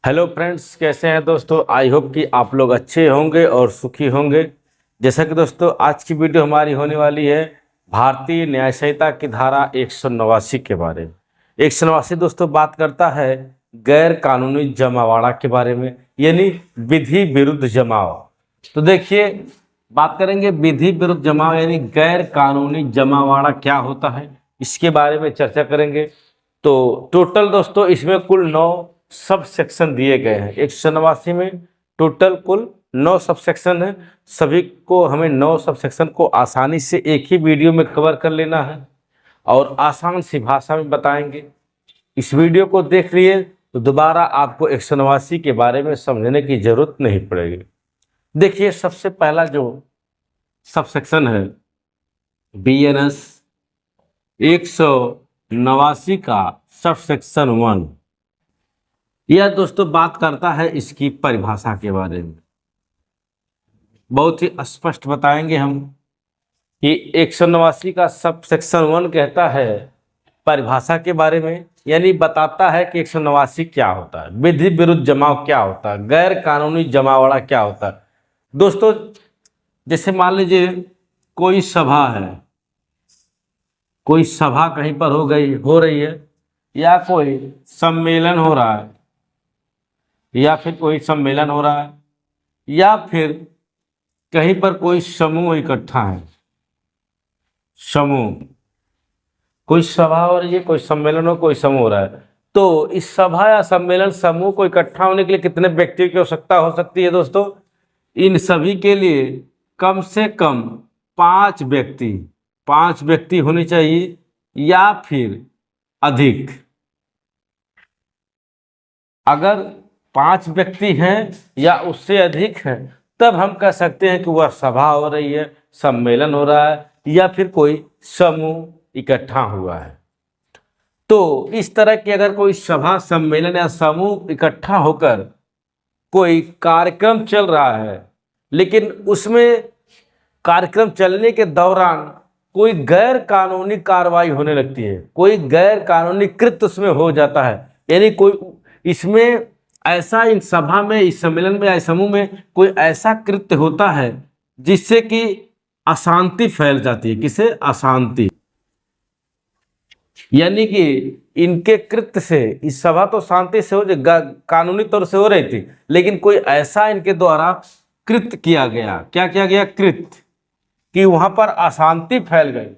Hello friends, कैसे हैं दोस्तों। आई होप कि आप लोग अच्छे होंगे और सुखी होंगे। जैसा कि दोस्तों आज की वीडियो हमारी होने वाली है भारतीय न्याय संहिता की धारा 189 के बारे में। 189 दोस्तों बात करता है गैर कानूनी जमावड़ा के बारे में, यानी विधि विरुद्ध जमाव। तो देखिए, बात करेंगे विधि विरुद्ध जमाव यानी गैर कानूनी जमावड़ा क्या होता है, इसके बारे में चर्चा करेंगे। तो टोटल दोस्तों इसमें कुल 9 सब सेक्शन दिए गए हैं। 189 में टोटल कुल 9 सब सेक्शन है। सभी को हमें 9 सब सेक्शन को आसानी से एक ही वीडियो में कवर कर लेना है और आसान सी भाषा में बताएंगे। इस वीडियो को देख लिए तो दोबारा आपको 189 के बारे में समझने की जरूरत नहीं पड़ेगी। देखिए, सबसे पहला जो सब सेक्शन है BNS 189 का सब सेक्शन 1, यह दोस्तों बात करता है इसकी परिभाषा के बारे में। बहुत ही स्पष्ट बताएंगे हम कि 189 का सब सेक्शन 1 कहता है परिभाषा के बारे में, यानी बताता है कि 189 क्या होता है, विधि विरुद्ध जमाव क्या होता है, गैर कानूनी जमावड़ा क्या होता है। दोस्तों जैसे मान लीजिए कोई सभा है, कोई सभा कहीं पर हो रही है, या कोई सम्मेलन हो रहा है, या फिर कोई सम्मेलन हो रहा है, या फिर कहीं पर कोई समूह इकट्ठा है। समूह, कोई सभा हो रही है, कोई सम्मेलन हो, कोई समूह हो रहा है। तो इस सभा या सम्मेलन समूह को इकट्ठा होने के लिए कितने व्यक्तियों की आवश्यकता हो सकती है दोस्तों? इन सभी के लिए कम से कम 5 व्यक्ति होने चाहिए या फिर अधिक। अगर 5 व्यक्ति हैं या उससे अधिक हैं तब हम कह सकते हैं कि वह सभा हो रही है, सम्मेलन हो रहा है, या फिर कोई समूह इकट्ठा हुआ है। तो इस तरह की अगर कोई सभा, सम्मेलन या समूह इकट्ठा होकर कोई कार्यक्रम चल रहा है, लेकिन उसमें कार्यक्रम चलने के दौरान कोई गैर कानूनी कार्रवाई होने लगती है, कोई गैर कानूनी कृत्य उसमें हो जाता है, यानी कोई इसमें ऐसा, इन सभा में, इस सम्मेलन में या समूह में कोई ऐसा कृत्य होता है जिससे कि अशांति फैल जाती है। किसे? अशांति। यानी कि इनके कृत्य से, इस सभा तो शांति से हो, कानूनी तौर से हो रही थी, लेकिन कोई ऐसा इनके द्वारा कृत्य किया गया। क्या किया गया? कृत्य, कि वहां पर अशांति फैल गई।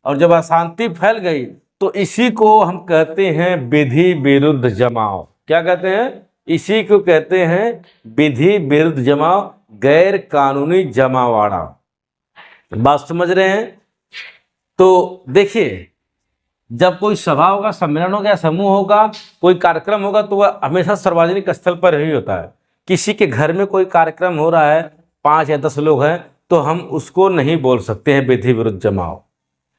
और जब अशांति फैल गई तो इसी को हम कहते हैं विधि विरुद्ध जमाव। क्या कहते हैं? इसी को कहते हैं विधि विरुद्ध जमाव, गैर कानूनी जमावड़ा। बात समझ रहे हैं? तो देखिए, जब कोई सभा होगा, सम्मेलन होगा, समूह होगा, कोई कार्यक्रम होगा, तो वह हमेशा सार्वजनिक स्थल पर ही होता है। किसी के घर में कोई कार्यक्रम हो रहा है, 5 या 10 लोग हैं, तो हम उसको नहीं बोल सकते हैं विधि विरुद्ध जमाव।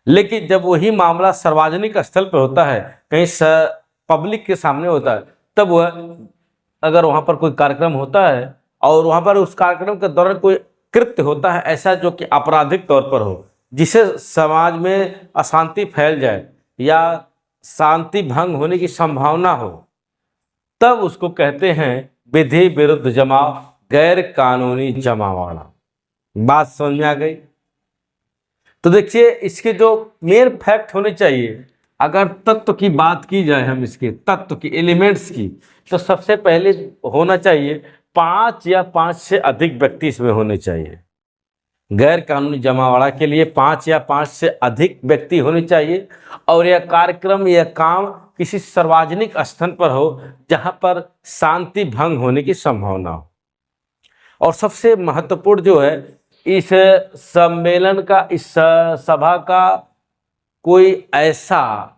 लेकिन जब वही मामला सार्वजनिक स्थल पर होता है, कहीं पब्लिक के सामने होता है, तब वह, अगर वहां पर कोई कार्यक्रम होता है और वहां पर उस कार्यक्रम के दौरान कोई कृत्य होता है ऐसा जो कि आपराधिक तौर पर हो, जिसे समाज में अशांति फैल जाए या शांति भंग होने की संभावना हो, तब उसको कहते हैं विधि विरुद्ध जमाव, गैर कानूनी जमावड़ा। बात समझ में आ गई? तो देखिए, इसके जो मेन फैक्ट होने चाहिए, अगर तत्व की बात की जाए, हम इसके तत्व की, एलिमेंट्स की, तो सबसे पहले होना चाहिए 5 या 5 से अधिक व्यक्ति इसमें होने चाहिए। गैर कानूनी जमावड़ा के लिए 5 या 5 से अधिक व्यक्ति होने चाहिए, और यह कार्यक्रम, यह काम किसी सार्वजनिक स्थल पर हो जहां पर शांति भंग होने की संभावना हो। और सबसे महत्वपूर्ण जो है, इस सम्मेलन का, इस सभा का कोई ऐसा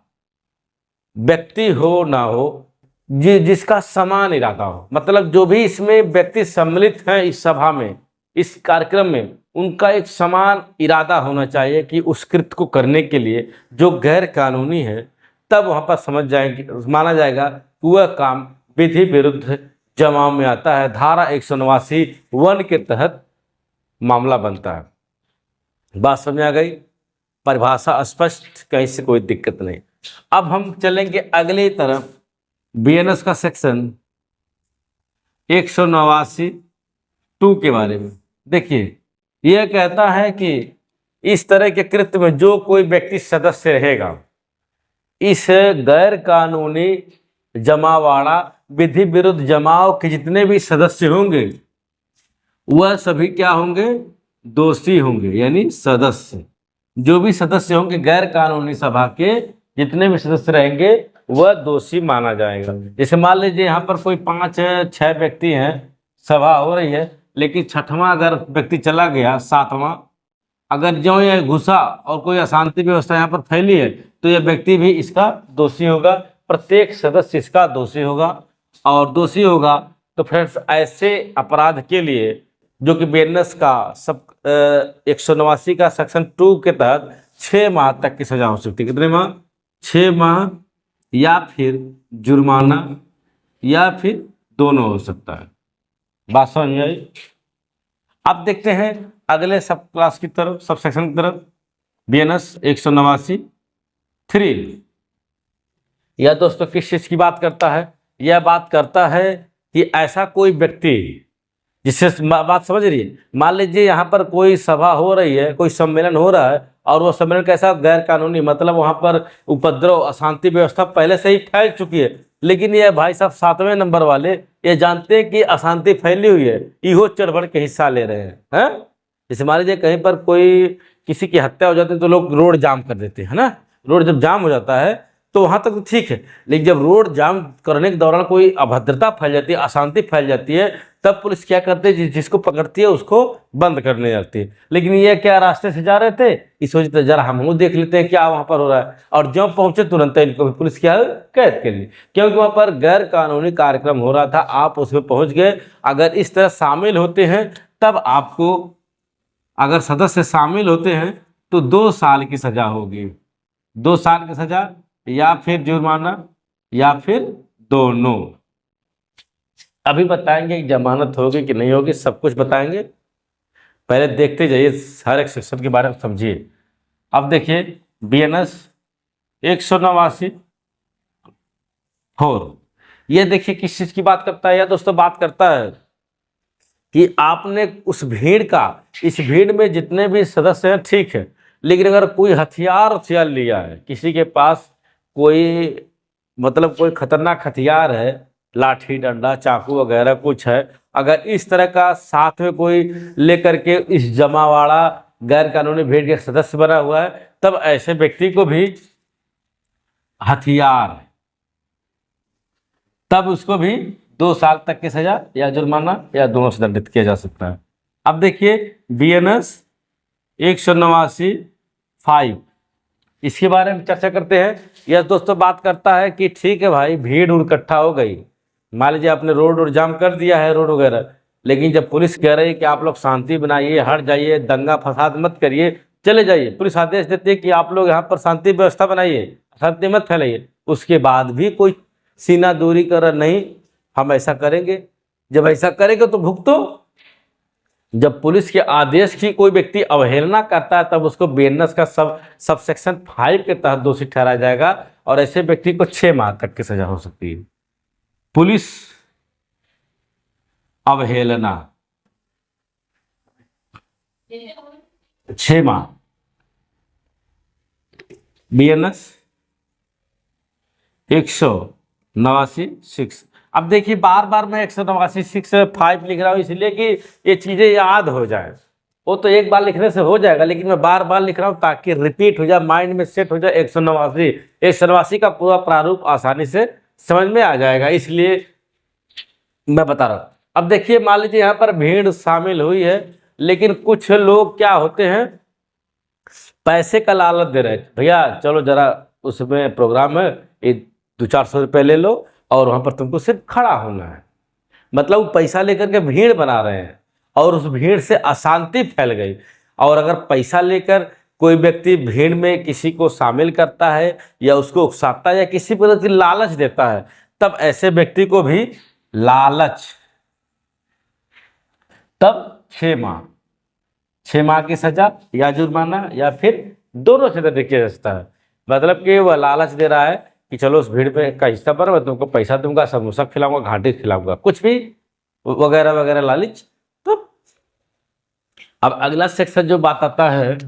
व्यक्ति हो ना हो जिसका समान इरादा हो। मतलब जो भी इसमें व्यक्ति सम्मिलित हैं इस सभा में, इस कार्यक्रम में, उनका एक समान इरादा होना चाहिए कि उस कृत्य को करने के लिए जो गैर कानूनी है, तब वहां पर समझ जाएंगे, माना जाएगा कि वह काम विधि विरुद्ध जमाव में आता है। धारा 189 1 के तहत मामला बनता है। बात समझ आ गई? परिभाषा स्पष्ट, कहीं से कोई दिक्कत नहीं। अब हम चलेंगे अगली तरफ, बीएनएस का सेक्शन 189(2) के बारे में। देखिए, यह कहता है कि इस तरह के कृत्य में जो कोई व्यक्ति सदस्य रहेगा, इस गैर कानूनी जमावाड़ा विधि विरुद्ध जमाव के जितने भी सदस्य होंगे वह सभी क्या होंगे, दोषी होंगे। यानी सदस्य, जो भी सदस्य होंगे गैर कानूनी सभा के जितने भी सदस्य रहेंगे वह दोषी माना जाएगा। जैसे मान लीजिए यहाँ पर कोई 5-6 व्यक्ति हैं, सभा हो रही है, लेकिन छठवां अगर व्यक्ति चला गया, सातवां अगर जो ये घुसा और कोई अशांति व्यवस्था यहाँ पर फैली है, तो यह व्यक्ति भी इसका दोषी होगा। प्रत्येक सदस्य इसका दोषी होगा। और दोषी होगा तो फ्रेंड्स ऐसे अपराध के लिए जो कि बीएनएस का 189 का सेक्शन 2 के तहत 6 माह तक की सजा हो सकती है। कितने माह? 6 माह, या फिर जुर्माना, या फिर दोनों हो सकता है। बात समझ में आई? अब देखते हैं अगले सब क्लास की तरफ, सब सेक्शन की तरफ। बीएनएस 189(3) यह दोस्तों किस चीज की बात करता है? यह बात करता है कि ऐसा कोई व्यक्ति, जिससे बात समझ रही है, मान लीजिए यहाँ पर कोई सभा हो रही है, कोई सम्मेलन हो रहा है, और वो सम्मेलन कैसा, गैर कानूनी, मतलब वहाँ पर उपद्रव, अशांति व्यवस्था पहले से ही फैल चुकी है, लेकिन ये भाई साहब 7वें नंबर वाले ये जानते हैं कि अशांति फैली हुई है, इहो चढ़ बढ़ के हिस्सा ले रहे हैं। जैसे मान लीजिए कहीं पर कोई किसी की हत्या हो जाती है तो लोग रोड जाम कर देते हैं ना। रोड जब जाम हो जाता है तो वहां तक तो ठीक है, लेकिन जब रोड जाम करने के दौरान कोई अभद्रता फैल जाती है, अशांति फैल जाती है, तब पुलिस क्या करती है, जिसको पकड़ती है उसको बंद करने जाती है। लेकिन ये क्या रास्ते से जा रहे थे, इस वजह से जरा हम देख लेते हैं क्या वहां पर हो रहा है, और जब पहुंचे तुरंत इनको भी पुलिस क्या कैद कर ली, क्योंकि वहां पर गैर कानूनी कार्यक्रम हो रहा था, आप उसमें पहुंच गए। अगर इस तरह शामिल होते हैं तब आपको, अगर सदस्य शामिल होते हैं तो 2 साल की सजा होगी। 2 साल की सजा, या फिर जुर्माना, या फिर दोनों। अभी बताएंगे कि जमानत होगी कि नहीं होगी, सब कुछ बताएंगे। पहले देखते जाइए, हर एक सेक्शन के बारे में समझिए। अब देखिए बीएनएस 189(4), ये देखिए किस चीज की बात करता है। यह दोस्तों बात करता है कि आपने उस भीड़ का, इस भीड़ में जितने भी सदस्य हैं ठीक है, लेकिन अगर कोई हथियार लिया है, किसी के पास कोई, मतलब कोई खतरनाक हथियार है, लाठी डंडा चाकू वगैरह कुछ है, अगर इस तरह का साथ में कोई लेकर के इस जमावाड़ा गैर कानूनी भीड़ के सदस्य बना हुआ है, तब ऐसे व्यक्ति को भी हथियार है, तब उसको भी 2 साल तक की सजा या जुर्माना या दोनों से दंडित किया जा सकता है। अब देखिए बीएनएस 189(5), इसके बारे में चर्चा करते हैं। यह दोस्तों बात करता है कि ठीक है भाई, भीड़ इकट्ठा हो गई, मान लीजिए आपने रोड जाम कर दिया है, रोड वगैरह, लेकिन जब पुलिस कह रही है कि आप लोग शांति बनाइए, हट जाइए, दंगा फसाद मत करिए, चले जाइए, पुलिस आदेश देती है कि आप लोग यहाँ पर शांति व्यवस्था बनाइए, शांति मत फैलाइए, उसके बाद भी कोई सीना दूरी कर, नहीं हम ऐसा करेंगे। जब ऐसा करेंगे तो भुगतो। जब पुलिस के आदेश की कोई व्यक्ति अवहेलना करता है तब उसको बीएनएस का सब सेक्शन 5 के तहत दोषी ठहराया जाएगा, और ऐसे व्यक्ति को 6 माह तक की सजा हो सकती है। पुलिस अवहेलना 6 माह, बीएनएस 189(6). अब देखिए बार बार मैं 189(6) लिख रहा हूं इसलिए कि ये चीजें याद हो जाए। वो तो एक बार लिखने से हो जाएगा, लेकिन मैं बार बार लिख रहा हूं ताकि रिपीट हो जाए, माइंड में सेट हो जाए। 189 का पूरा प्रारूप आसानी से समझ में आ जाएगा, इसलिए मैं बता रहा हूं। अब देखिए मान लीजिए यहाँ पर भीड़ शामिल हुई है, लेकिन कुछ लोग क्या होते हैं, पैसे का लालच दे रहे हैं, भैया चलो जरा उसमें प्रोग्राम है, 200-400 रुपये ले लो और वहां पर तुमको सिर्फ खड़ा होना है। मतलब वो पैसा लेकर के भीड़ बना रहे हैं और उस भीड़ से अशांति फैल गई। और अगर पैसा लेकर कोई व्यक्ति भीड़ में किसी को शामिल करता है या उसको उकसाता है या किसी प्रकार की लालच देता है, तब ऐसे व्यक्ति को भी लालच, तब 6 माह की सजा या जुर्माना या फिर दोनों से दंडित किया जा सकता है। मतलब कि वह लालच दे रहा है कि चलो उस भीड़ में का हिस्सा बनो, मैं तुमको पैसा दूंगा, समोसा खिलाऊंगा, घाटी खिलाऊंगा, कुछ भी वगैरह वगैरह लालच। तो अब अगला सेक्शन जो बात आता है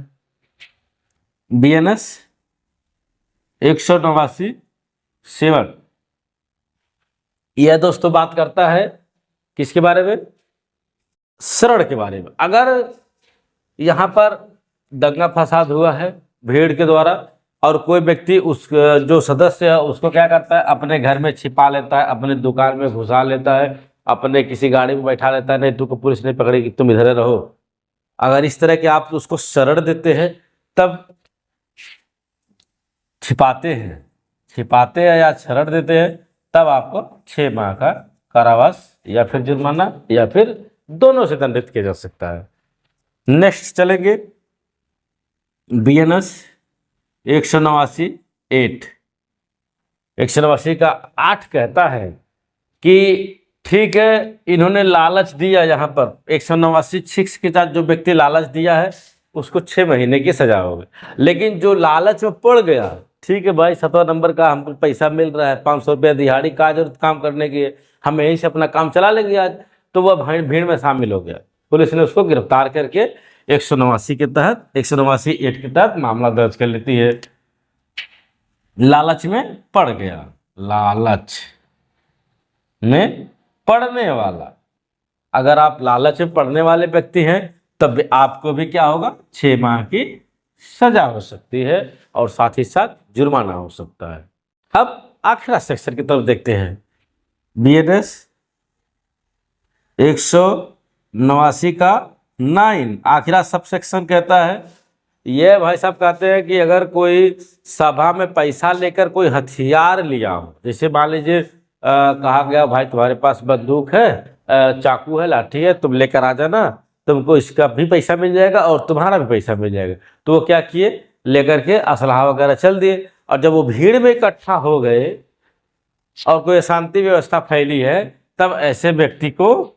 BNS 189(7), यह दोस्तों बात करता है किसके बारे में? शरण के बारे में। अगर यहाँ पर दंगा फसाद हुआ है भीड़ के द्वारा और कोई व्यक्ति उस जो सदस्य है उसको क्या करता है, अपने घर में छिपा लेता है, अपने दुकान में घुसा लेता है, अपने किसी गाड़ी में बैठा लेता है, नहीं तुमको पुलिस नहीं पकड़ेगी, तुम इधर रहो। अगर इस तरह के आप उसको शरण देते हैं, तब छिपाते हैं या शरण देते हैं, तब आपको 6 माह का कारावास या फिर जुर्माना या फिर दोनों से दंडित किया जा सकता है। नेक्स्ट चलेंगे BNS 189(8). 189 का 8 कहता है कि ठीक है, इन्होंने लालच दिया। यहाँ पर 189(6) के साथ जो व्यक्ति लालच दिया है उसको 6 महीने की सजा होगी। लेकिन जो लालच में पड़ गया, ठीक है भाई 17 नंबर का हमको पैसा मिल रहा है, 500 रुपया दिहाड़ी का जरूरत काम करने की, हम यहीं से अपना काम चला लेंगे आज, तो वह भीड़ में शामिल हो गया। पुलिस ने उसको गिरफ्तार करके 189 के तहत 189(8) के तहत मामला दर्ज कर लेती है। लालच में पड़ गया, लालच में पड़ने वाला, अगर आप लालच में पड़ने वाले व्यक्ति हैं तब आपको भी क्या होगा, 6 माह की सजा हो सकती है और साथ ही साथ जुर्माना हो सकता है। अब आखिरी सेक्शन की तरफ देखते हैं। BNS 189 का 9 आखिरा सब सेक्शन कहता है, ये भाई साहब कहते हैं कि अगर कोई सभा में पैसा लेकर कोई हथियार लिया हो, जैसे मान लीजिए कहा गया भाई तुम्हारे पास बंदूक है, चाकू है, लाठी है, तुम लेकर आ जाना, तुमको इसका भी पैसा मिल जाएगा और तुम्हारा भी पैसा मिल जाएगा। तो वो क्या किए, लेकर के असलहा वगैरह चल दिए, और जब वो भीड़ में इकट्ठा हो गए और कोई शांति व्यवस्था फैली है, तब ऐसे व्यक्ति को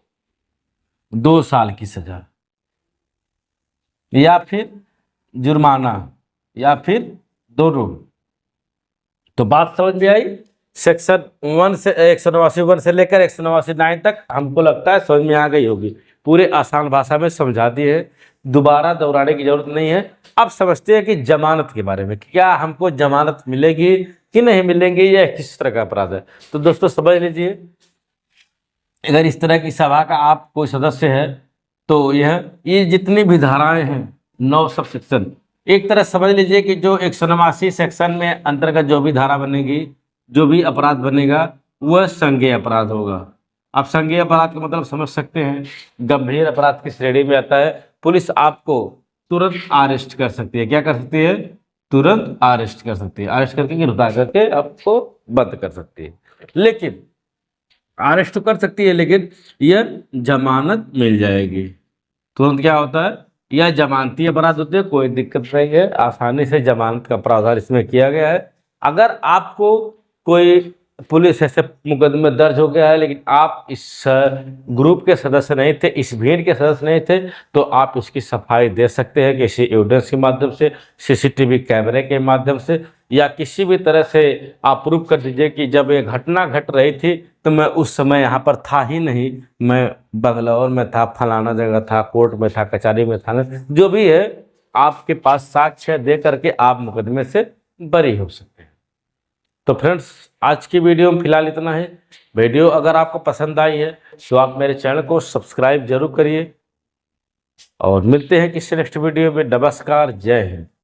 2 साल की सजा या फिर जुर्माना या फिर दोनों। तो बात समझ में आई? सेक्शन 1 से 189 से लेकर 189 तक हमको लगता है समझ में आ गई होगी। पूरे आसान भाषा में समझा दिए है, दोबारा दोहराने की जरूरत नहीं है। अब समझते हैं कि जमानत के बारे में, क्या हमको जमानत मिलेगी कि नहीं मिलेंगी, या किस तरह का अपराध है। तो दोस्तों समझ लीजिए, अगर इस तरह की सभा का आप कोई सदस्य है तो ये जितनी भी धाराएं हैं 9 सब सेक्शन, एक तरह समझ लीजिए कि जो 189 सेक्शन में अंतर्गत जो भी धारा बनेगी, जो भी अपराध बनेगा, वह संज्ञेय अपराध होगा। आप संज्ञेय अपराध का मतलब समझ सकते हैं, गंभीर अपराध की श्रेणी में आता है। पुलिस आपको तुरंत अरेस्ट कर सकती है। क्या कर सकती है? तुरंत अरेस्ट कर सकती है। अरेस्ट करके गिरफ्तार करके आपको बंद कर सकती है। लेकिन अरेस्ट तो कर सकती है, लेकिन यह जमानत मिल जाएगी। तुरंत क्या होता है, यह जमानती अपराध होते हैं, कोई दिक्कत नहीं है, आसानी से जमानत का प्रावधान इसमें किया गया है। अगर आपको कोई पुलिस ऐसे मुकदमे दर्ज हो गया है, लेकिन आप इस ग्रुप के सदस्य नहीं थे, इस भीड़ के सदस्य नहीं थे, तो आप इसकी सफाई दे सकते हैं किसी एविडेंस के माध्यम से, सीसीटीवी कैमरे के माध्यम से, या किसी भी तरह से आप प्रूफ कर दीजिए कि जब ये घटना घट रही थी तो मैं उस समय यहाँ पर था ही नहीं, मैं बंगलौर में था, फलाना जगह था, कोर्ट में था, कचहरी में था, जो भी है आपके पास साक्ष्य दे करके आप मुकदमे से बरी हो सकते हैं। तो फ्रेंड्स, आज की वीडियो में फिलहाल इतना है। वीडियो अगर आपको पसंद आई है तो आप मेरे चैनल को सब्सक्राइब जरूर करिए, और मिलते हैं किसी नेक्स्ट वीडियो में। नमस्कार, जय हिंद।